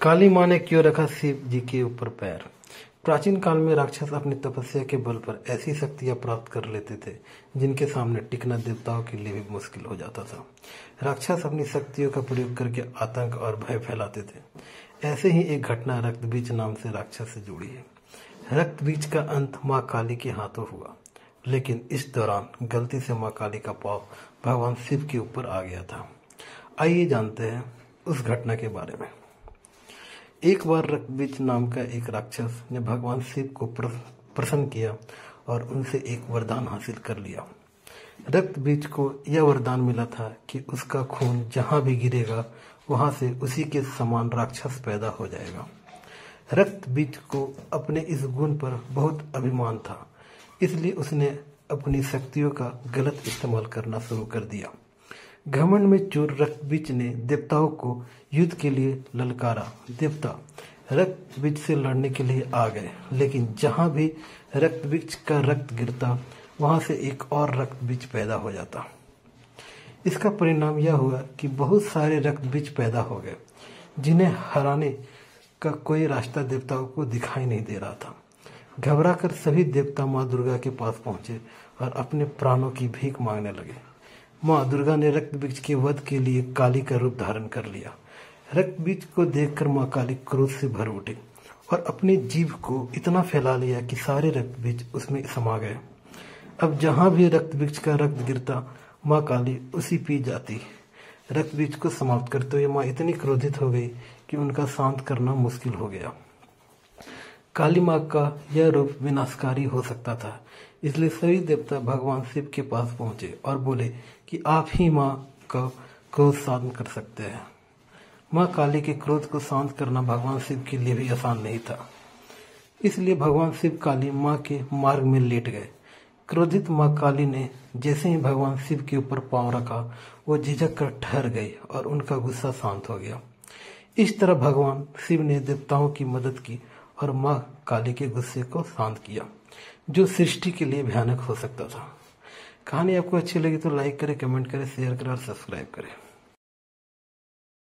काली माँ ने क्यों रखा शिव जी के ऊपर पैर। प्राचीन काल में राक्षस अपनी तपस्या के बल पर ऐसी शक्तियां प्राप्त कर लेते थे जिनके सामने टिकना देवताओं के लिए भी मुश्किल हो जाता था। राक्षस अपनी शक्तियों का प्रयोग करके आतंक और भय फैलाते थे। ऐसे ही एक घटना रक्तबीज नाम से राक्षस से जुड़ी है। रक्तबीज का अंत माँ काली के हाथों हुआ, लेकिन इस दौरान गलती से माँ काली का पाव भगवान शिव के ऊपर आ गया था। आइए जानते हैं उस घटना के बारे में। एक बार रक्तबीज नाम का एक राक्षस ने भगवान शिव को प्रसन्न किया और उनसे एक वरदान हासिल कर लिया। रक्तबीज को यह वरदान मिला था कि उसका खून जहां भी गिरेगा वहां से उसी के समान राक्षस पैदा हो जाएगा। रक्तबीज को अपने इस गुण पर बहुत अभिमान था, इसलिए उसने अपनी शक्तियों का गलत इस्तेमाल करना शुरू कर दिया। घमंड में चूर रक्तबीज ने देवताओं को युद्ध के लिए ललकारा। देवता रक्तबीज से लड़ने के लिए आ गए, लेकिन जहां भी रक्तबीज का रक्त गिरता वहां से एक और रक्तबीज पैदा हो जाता। इसका परिणाम यह हुआ कि बहुत सारे रक्तबीज पैदा हो गए, जिन्हें हराने का कोई रास्ता देवताओं को दिखाई नहीं दे रहा था। घबराकर सभी देवता माँ दुर्गा के पास पहुंचे और अपने प्राणों की भीख मांगने लगे। माँ दुर्गा ने रक्तबीज के वध के लिए काली का रूप धारण कर लिया। रक्तबीज को देखकर माँ काली क्रोध से भर उठी और अपनी जीभ को इतना फैला लिया कि सारे रक्तबीज उसमें समा गए। अब जहां भी रक्तबीज का रक्त गिरता माँ काली उसी पी जाती। रक्तबीज को समाप्त करते हुए माँ इतनी क्रोधित हो गई कि उनका शांत करना मुश्किल हो गया। काली माँ का यह रूप विनाशकारी हो सकता था, इसलिए सभी देवता भगवान शिव के पास पहुंचे और बोले कि आप ही माँ का क्रोध शांत कर सकते हैं। माँ काली के क्रोध को शांत करना भगवान शिव के लिए भी आसान नहीं था, इसलिए भगवान शिव काली माँ के मार्ग में लेट गए। क्रोधित माँ काली ने जैसे ही भगवान शिव के ऊपर पांव रखा, वो झिझक कर ठहर गई और उनका गुस्सा शांत हो गया। इस तरह भगवान शिव ने देवताओं की मदद की और माँ काली के गुस्से को शांत किया, जो सृष्टि के लिए भयानक हो सकता था। कहानी आपको अच्छी लगी तो लाइक करें, कमेंट करें, शेयर करें और सब्सक्राइब करें।